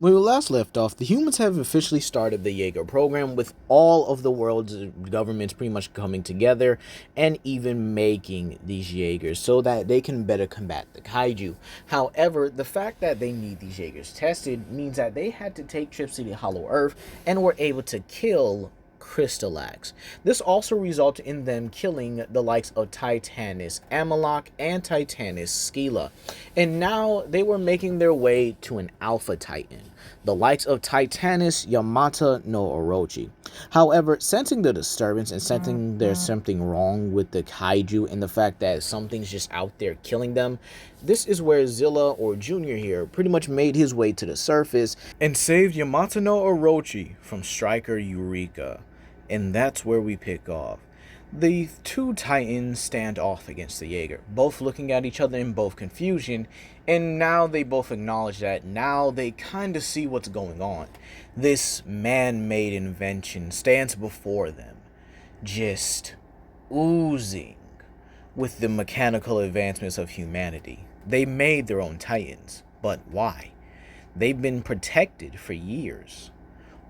When we last left off, the humans have officially started the Jaeger program, with all of the world's governments pretty much coming together and even making these Jaegers so that they can better combat the Kaiju. However, the fact that they need these Jaegers tested means that they had to take trips to the Hollow Earth and were able to kill Crystallax. This also resulted in them killing the likes of Titanus Amalok and Titanus Skila. And now they were making their way to an Alpha Titan, the likes of Titanus Yamata no Orochi. However, sensing the disturbance and sensing there's something wrong with the Kaiju and the fact that something's just out there killing them, this is where Zilla, or Junior here, pretty much made his way to the surface and saved Yamata no Orochi from Striker Eureka. And that's where we pick off. The two Titans stand off against the Jaeger, both looking at each other in both confusion, and now they both acknowledge that now they kind of see what's going on. This man-made invention stands before them, just oozing with the mechanical advancements of humanity. They made their own Titans, but why? They've been protected for years.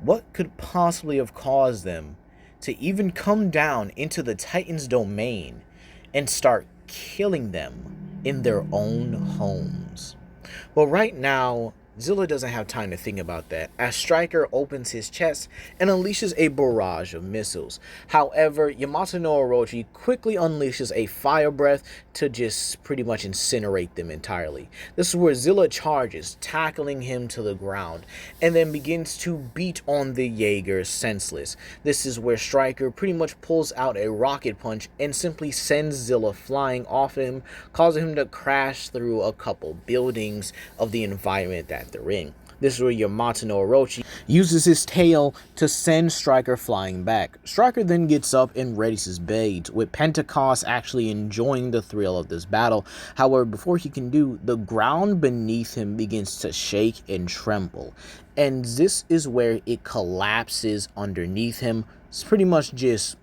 What could possibly have caused them to even come down into the Titans' domain and start killing them in their own homes? Well, right now, Zilla doesn't have time to think about that, as Stryker opens his chest and unleashes a barrage of missiles. However, Yamato no Orochi quickly unleashes a fire breath to just pretty much incinerate them entirely. This is where Zilla charges, tackling him to the ground, and then begins to beat on the Jaeger senseless. This is where Stryker pretty much pulls out a rocket punch and simply sends Zilla flying off him, causing him to crash through a couple buildings of the environment that they're in. This is where Yamato no Orochi uses his tail to send Stryker flying back. Stryker then gets up and readies his blades, with Pentecost actually enjoying the thrill of this battle. However, before he can do, the ground beneath him begins to shake and tremble, and this is where it collapses underneath him. It's pretty much just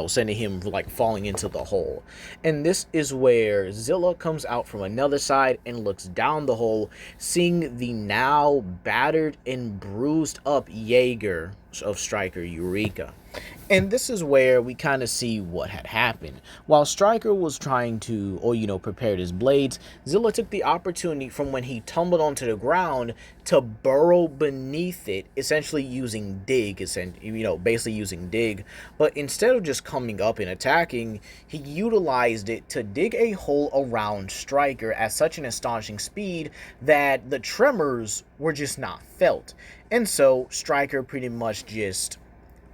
sending him like falling into the hole. And this is where Zilla comes out from another side and looks down the hole, seeing the now battered and bruised up Jaeger of Striker Eureka. And this is where we kind of see what had happened. While Stryker was trying to, prepare his blades, Zilla took the opportunity from when he tumbled onto the ground to burrow beneath it, essentially using dig, basically using dig. But instead of just coming up and attacking, he utilized it to dig a hole around Stryker at such an astonishing speed that the tremors were just not felt. And so Stryker pretty much just,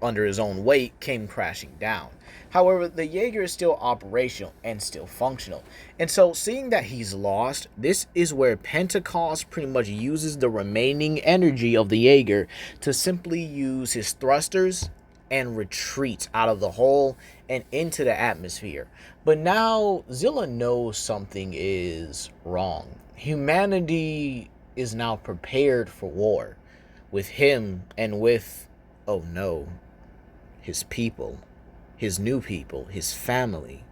under his own weight, came crashing down. However, the Jaeger is still operational and still functional. And so, seeing that he's lost, this is where Pentecost pretty much uses the remaining energy of the Jaeger to simply use his thrusters and retreats out of the hole and into the atmosphere. But now, Zilla knows something is wrong. Humanity is now prepared for war, with him and with, oh no, his people, his new people, his family.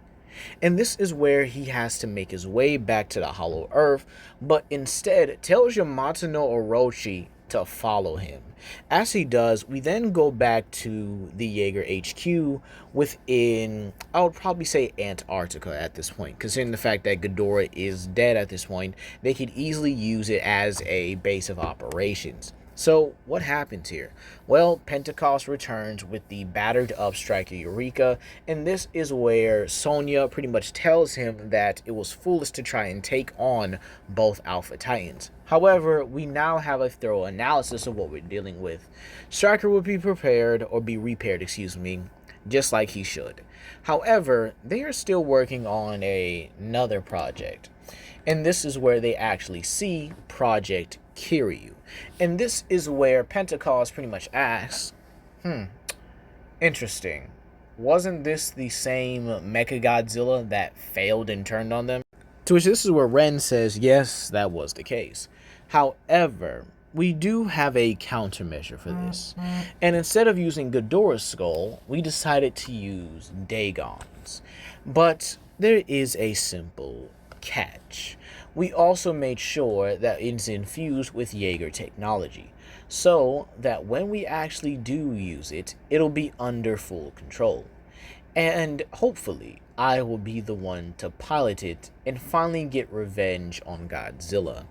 And this is where he has to make his way back to the Hollow Earth, but instead tells Yamato no Orochi to follow him. As he does, we then go back to the Jaeger HQ within, I would probably say, Antarctica at this point. Considering the fact that Ghidorah is dead at this point, they could easily use it as a base of operations. So, what happens here? Well, Pentecost returns with the battered up Striker Eureka, and this is where Sonya pretty much tells him that it was foolish to try and take on both Alpha Titans. However, we now have a thorough analysis of what we're dealing with. Striker will be prepared, or be repaired, just like he should. However, they are still working on another project, and this is where they actually see Project Kiryu. And this is where Pentecost pretty much asks, interesting. Wasn't this the same Mechagodzilla that failed and turned on them? To which this is where Ren says, yes, that was the case. However, we do have a countermeasure for this. And instead of using Ghidorah's skull, we decided to use Dagon's. But there is a simple catch. We also made sure that it's infused with Jaeger technology, so that when we actually do use it, it'll be under full control. And hopefully, I will be the one to pilot it and finally get revenge on Godzilla.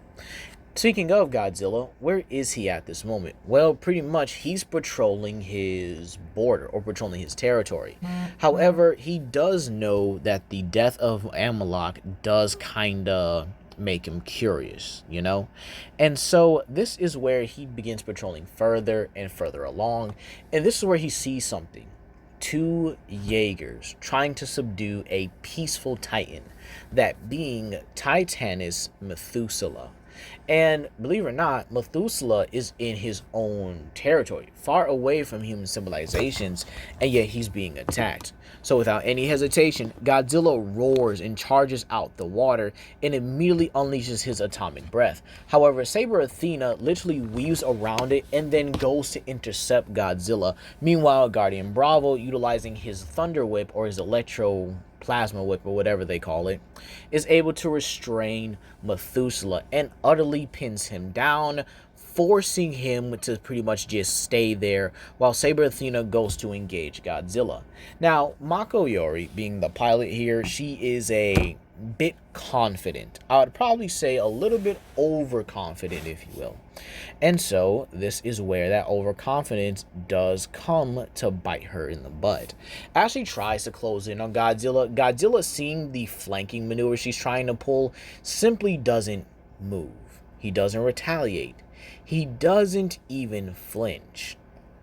Speaking of Godzilla, where is he at this moment? Well, pretty much he's patrolling his border or patrolling his territory. However, he does know that the death of Amalok does kinda make him curious, you know? And so this is where he begins patrolling further and further along, and this is where he sees something. Two Jaegers trying to subdue a peaceful Titan, that being Titanus Methuselah. And believe it or not, Methuselah is in his own territory, far away from human civilizations, and yet he's being attacked. So without any hesitation, Godzilla roars and charges out the water and immediately unleashes his atomic breath. However, Saber Athena literally weaves around it and then goes to intercept Godzilla. Meanwhile, Guardian Bravo, utilizing his Thunder Whip or his Electro Plasma Whip or whatever they call it, is able to restrain Methuselah and utterly pins him down, forcing him to pretty much just stay there while Saber Athena goes to engage Godzilla. Now, Mako Yori, being the pilot here, she is a bit confident. I would probably say a little bit overconfident, if you will. And so this is where that overconfidence does come to bite her in the butt. As she tries to close in on Godzilla, Godzilla, seeing the flanking maneuver she's trying to pull, simply doesn't move. He doesn't retaliate. He doesn't even flinch.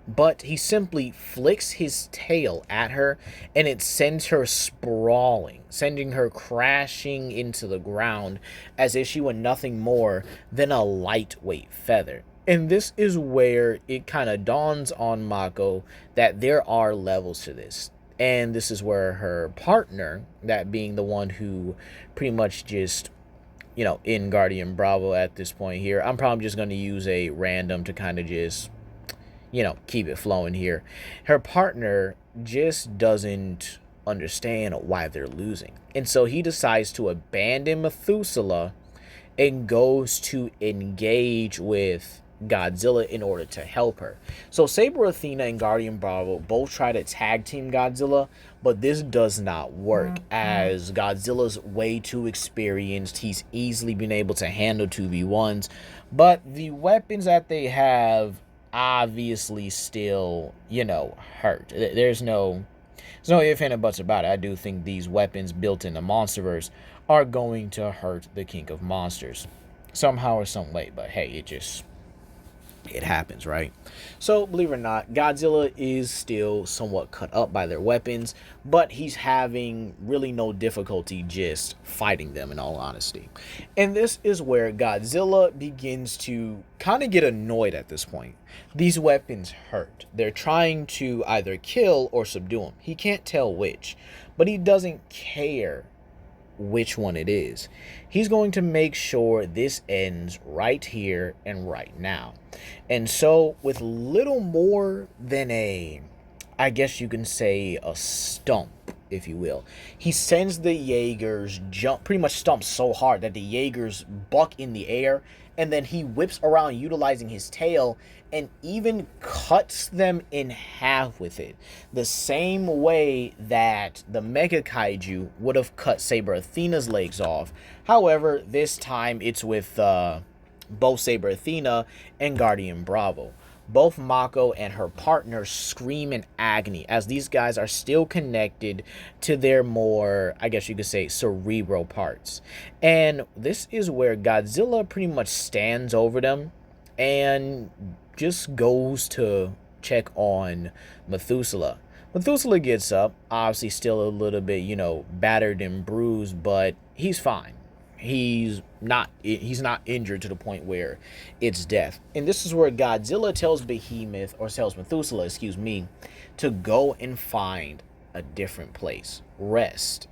But he simply flicks his tail at her, and it sends her sprawling, sending her crashing into the ground as if she were nothing more than a lightweight feather. And this is where it kind of dawns on Mako that there are levels to this. And this is where her partner, that being the one who pretty much just, you know, in Guardian Bravo at this point here, I'm probably just going to use a random to kind of just, you know, keep it flowing here. Her partner just doesn't understand why they're losing. And so he decides to abandon Methuselah and goes to engage with Godzilla in order to help her. So Saber Athena and Guardian Bravo both try to tag team Godzilla, but this does not work as Godzilla's way too experienced. He's easily been able to handle 2v1s, but the weapons that they have obviously still, you know, hurt. There's no if and buts about it. I do think these weapons built in the Monsterverse are going to hurt the King of Monsters somehow or some way, but hey, it happens, right? So, believe it or not, Godzilla is still somewhat cut up by their weapons, but he's having really no difficulty just fighting them, in all honesty. And this is where Godzilla begins to kind of get annoyed at this point. These weapons hurt. They're trying to either kill or subdue him. He can't tell which, but he doesn't care which one it is. He's going to make sure this ends right here and right now. And so with little more than I guess you can say a stump, if you will, he sends the Jaegers pretty much stumps so hard that the Jaegers buck in the air, and then he whips around utilizing his tail and even cuts them in half with it. The same way that the Mega Kaiju would have cut Saber Athena's legs off. However, this time it's with both Saber Athena and Guardian Bravo. Both Mako and her partner scream in agony as these guys are still connected to their more, I guess you could say, cerebral parts. And this is where Godzilla pretty much stands over them and just goes to check on Methuselah. Methuselah gets up, obviously still a little bit, you know, battered and bruised, but he's fine. He's not injured to the point where it's death. And this is where Godzilla tells Methuselah, excuse me, to go and find a different place, rest,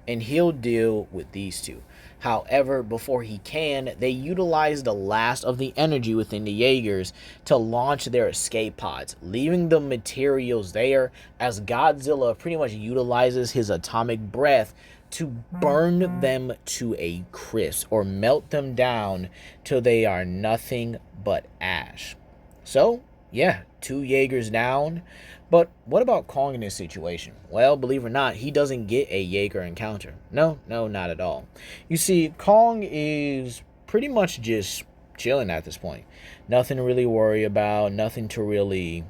and he'll deal with these two. However, before he can, they utilize the last of the energy within the Jaegers to launch their escape pods, leaving the materials there as Godzilla pretty much utilizes his atomic breath to burn them to a crisp or melt them down till they are nothing but ash. So, yeah, 2 Jaegers down. But what about Kong in this situation? Well, believe it or not, he doesn't get a Jaeger encounter. No, not at all. You see, Kong is pretty much just chilling at this point. Nothing to really worry about, nothing to really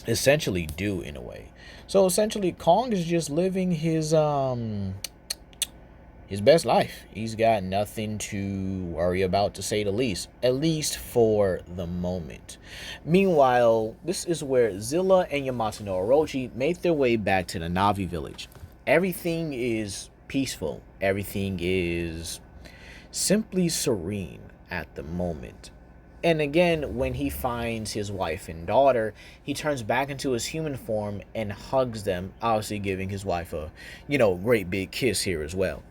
essentially do in a way. So essentially Kong is just living his best life. He's got nothing to worry about, to say the least, at least for the moment. Meanwhile, this is where Zilla and Yamato no Orochi make their way back to the Navi village. Everything is peaceful. Everything is simply serene at the moment. And again, when he finds his wife and daughter, he turns back into his human form and hugs them, obviously giving his wife a, great big kiss here as well.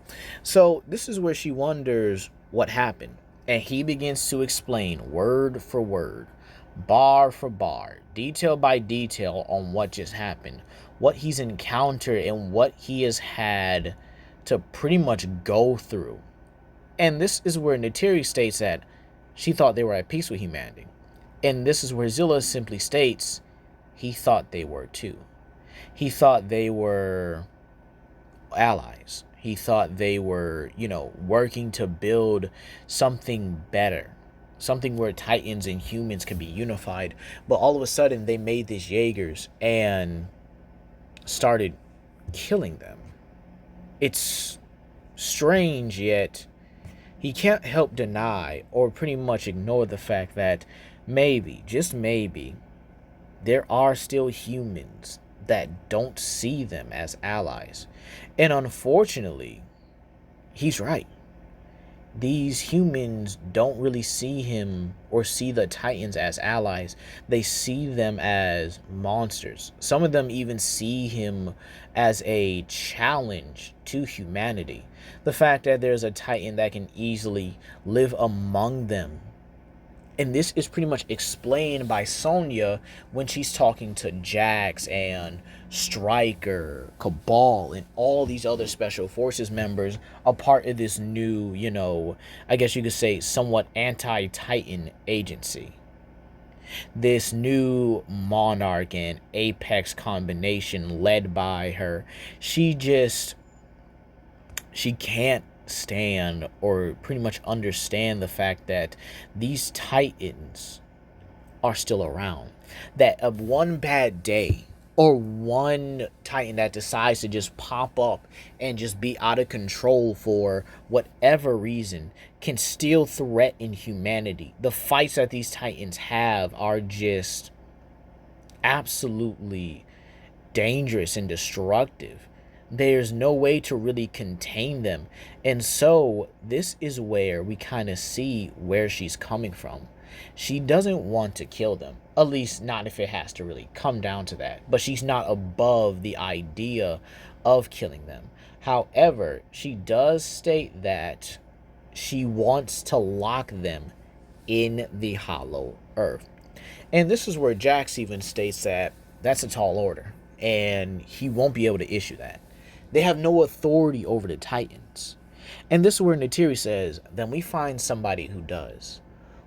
So this is where she wonders what happened. And he begins to explain word for word, bar for bar, detail by detail on what just happened, what he's encountered and what he has had to pretty much go through. And this is where Neytiri states that she thought they were at peace with humanity. And this is where Zilla simply states he thought they were too. He thought they were allies. He thought they were, working to build something better. Something where Titans and humans can be unified. But all of a sudden they made these Jaegers and started killing them. It's strange, yet he can't help deny or pretty much ignore the fact that maybe, just maybe, there are still humans that don't see them as allies. And unfortunately, he's right. These humans don't really see him or see the Titans as allies. They see them as monsters. Some of them even see him as a challenge to humanity. The fact that there's a Titan that can easily live among them. And this is pretty much explained by Sonya when she's talking to Jax and Stryker, Cabal, and all these other Special Forces members, a part of this new, I guess you could say somewhat anti-Titan agency. This new Monarch and Apex combination led by her. She can't stand or pretty much understand the fact that these Titans are still around. That of one bad day or one Titan that decides to just pop up and just be out of control for whatever reason can still threaten humanity. The fights that these Titans have are just absolutely dangerous and destructive. There's no way to really contain them. And so this is where we kind of see where she's coming from. She doesn't want to kill them, at least not if it has to really come down to that. But she's not above the idea of killing them. However, she does state that she wants to lock them in the hollow earth. And this is where Jax even states that that's a tall order and he won't be able to issue that. They have no authority over the Titans. And this is where Neytiri says, then we find somebody who does.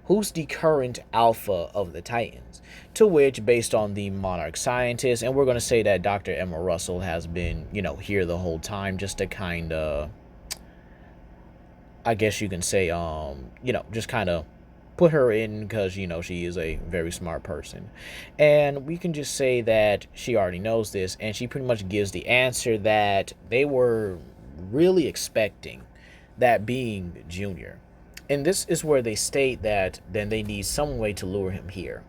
Who's the current alpha of the Titans? To which, based on the Monarch scientist, and we're going to say that Dr. Emma Russell has been, here the whole time just to kind of, I guess you can say, just kind of put her in because, she is a very smart person. And we can just say that she already knows this, and she pretty much gives the answer that they were really expecting, that being Junior. And this is where they state that then they need some way to lure him here.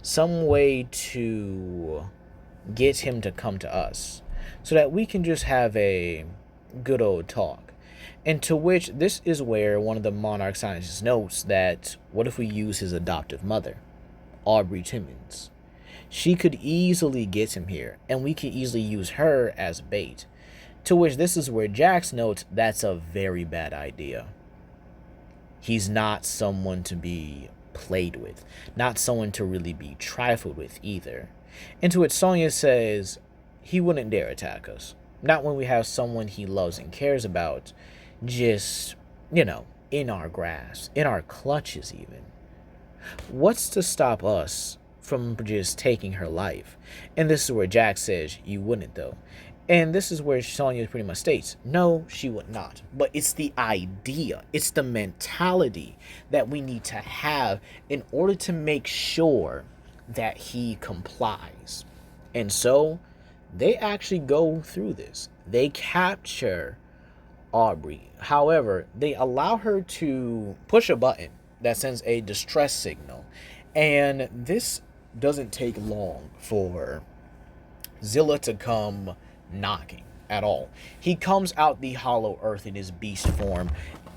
Some way to get him to come to us. So that we can just have a good old talk. And to which this is where one of the Monarch scientists notes that what if we use his adoptive mother, Aubrey Timmons? She could easily get him here, and we could easily use her as bait. To which this is where Jax notes that's a very bad idea. He's not someone to be played with, not someone to really be trifled with either. And to which Sonya says, he wouldn't dare attack us. Not when we have someone he loves and cares about just, in our grasp, in our clutches even. What's to stop us from just taking her life? And this is where Jack says, you wouldn't though. And this is where Sonya pretty much states, no, she would not. But it's the idea, it's the mentality that we need to have in order to make sure that he complies. And so they actually go through this. They capture Aubrey. However, they allow her to push a button that sends a distress signal. And this doesn't take long for Zilla to come knocking at all. He comes out the hollow earth in his beast form,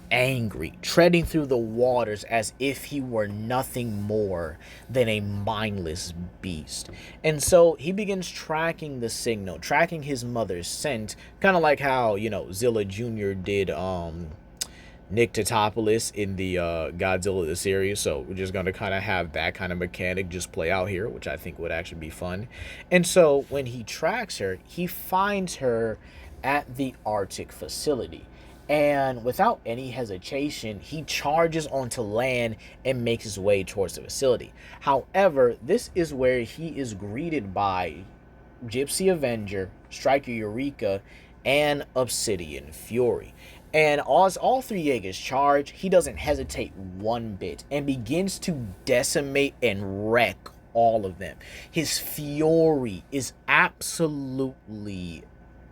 angry, treading through the waters as if he were nothing more than a mindless beast. And so he begins tracking the signal, tracking his mother's scent, kind of like how, Zilla Jr. did Nick Totopoulos in the Godzilla the series. So we're just going to kind of have that kind of mechanic just play out here, which I think would actually be fun. And so when he tracks her, he finds her at the Arctic facility. And without any hesitation, he charges onto land and makes his way towards the facility. However, this is where he is greeted by Gypsy Avenger, Striker Eureka, and Obsidian Fury. And as all three Jaegers charge, he doesn't hesitate one bit and begins to decimate and wreck all of them. His fury is absolutely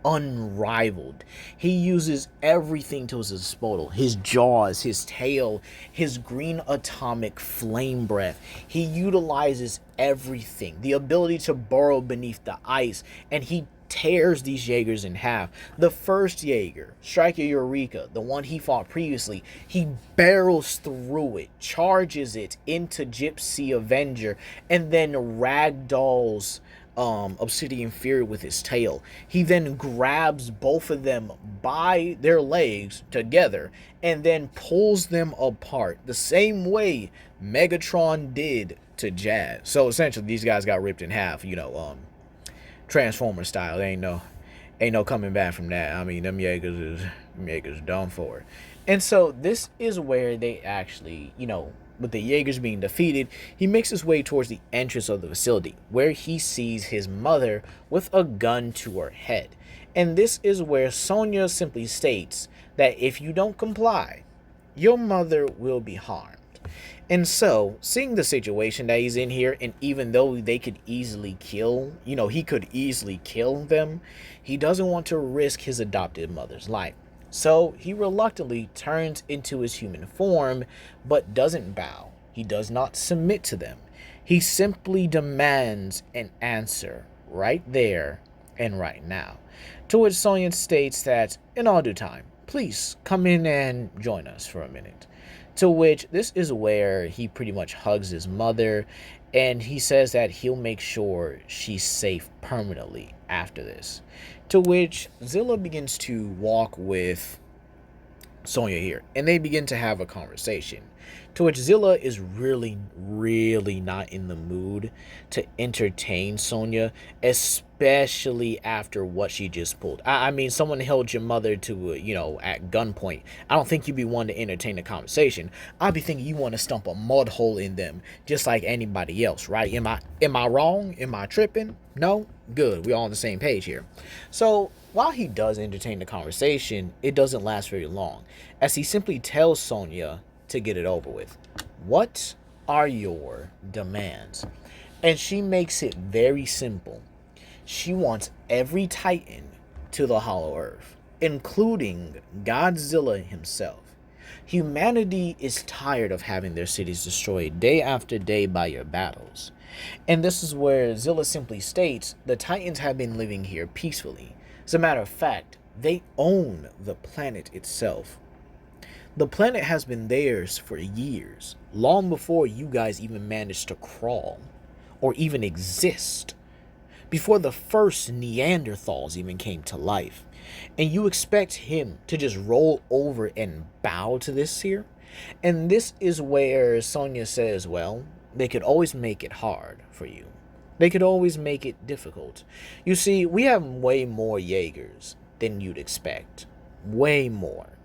unrivaled. He uses everything to his disposal. His jaws, his tail, his green atomic flame breath. He utilizes everything. The ability to burrow beneath the ice, and he tears these Jaegers in half. The first Jaeger, Striker Eureka, the one he fought previously, he barrels through it, charges it into Gypsy Avenger, and then ragdolls Obsidian Fury with his tail. He then grabs both of them by their legs together and then pulls them apart the same way Megatron did to Jazz. So essentially these guys got ripped in half, Transformer style. There ain't no coming back from that. I mean, them Jaegers done for. And so this is where they actually, with the Jaegers being defeated, he makes his way towards the entrance of the facility, where he sees his mother with a gun to her head. And this is where Sonya simply states that if you don't comply, your mother will be harmed. And so, seeing the situation that he's in here, and even though they could easily kill, he could easily kill them, he doesn't want to risk his adopted mother's life. So he reluctantly turns into his human form, but doesn't bow. He does not submit to them. He simply demands an answer right there and right now. To which Sonya states that, in all due time, please come in and join us for a minute. To which this is where he pretty much hugs his mother, and he says that he'll make sure she's safe permanently after this. To which Zilla begins to walk with Sonya here, and they begin to have a conversation. To which Zilla is really, really not in the mood to entertain Sonya, especially after what she just pulled. I mean, someone held your mother to, at gunpoint. I don't think you'd be one to entertain the conversation. I'd be thinking you want to stump a mud hole in them, just like anybody else, right? Am I wrong? Am I tripping? No? Good. We're all on the same page here. So while he does entertain the conversation, it doesn't last very long, as he simply tells Sonya to get it over with. What are your demands? And she makes it very simple. She wants every Titan to the Hollow Earth, including Godzilla himself. Humanity is tired of having their cities destroyed day after day by your battles. And this is where Zilla simply states the Titans have been living here peacefully. As a matter of fact, they own the planet itself. The planet has been theirs for years, long before you guys even managed to crawl, or even exist, before the first Neanderthals even came to life. And you expect him to just roll over and bow to this here? And this is where Sonya says, well, they could always make it hard for you. They could always make it difficult. You see, we have way more Jaegers than you'd expect. Way more.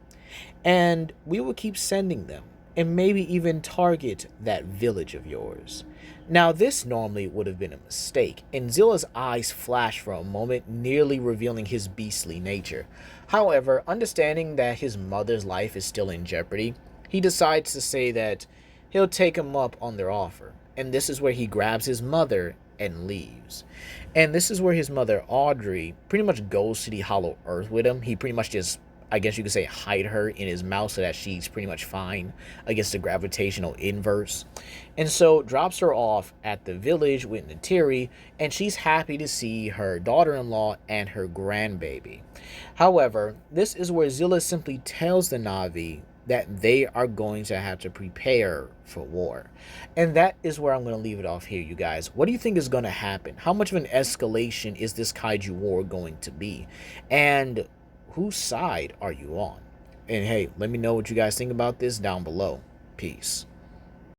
And we will keep sending them, and maybe even target that village of yours. Now, this normally would have been a mistake, and Zilla's eyes flashed for a moment, nearly revealing his beastly nature. However, understanding that his mother's life is still in jeopardy, he decides to say that he'll take him up on their offer. And this is where he grabs his mother and leaves. And this is where his mother, Audrey, pretty much goes to the hollow earth with him. He pretty much just, I guess you could say, hide her in his mouth so that she's pretty much fine against the gravitational inverse. And so drops her off at the village with Natiri, and she's happy to see her daughter-in-law and her grandbaby. However, this is where Zilla simply tells the Na'vi that they are going to have to prepare for war. And that is where I'm going to leave it off here, you guys. What do you think is going to happen? How much of an escalation is this Kaiju war going to be? And whose side are you on? And hey, let me know what you guys think about this down below. Peace.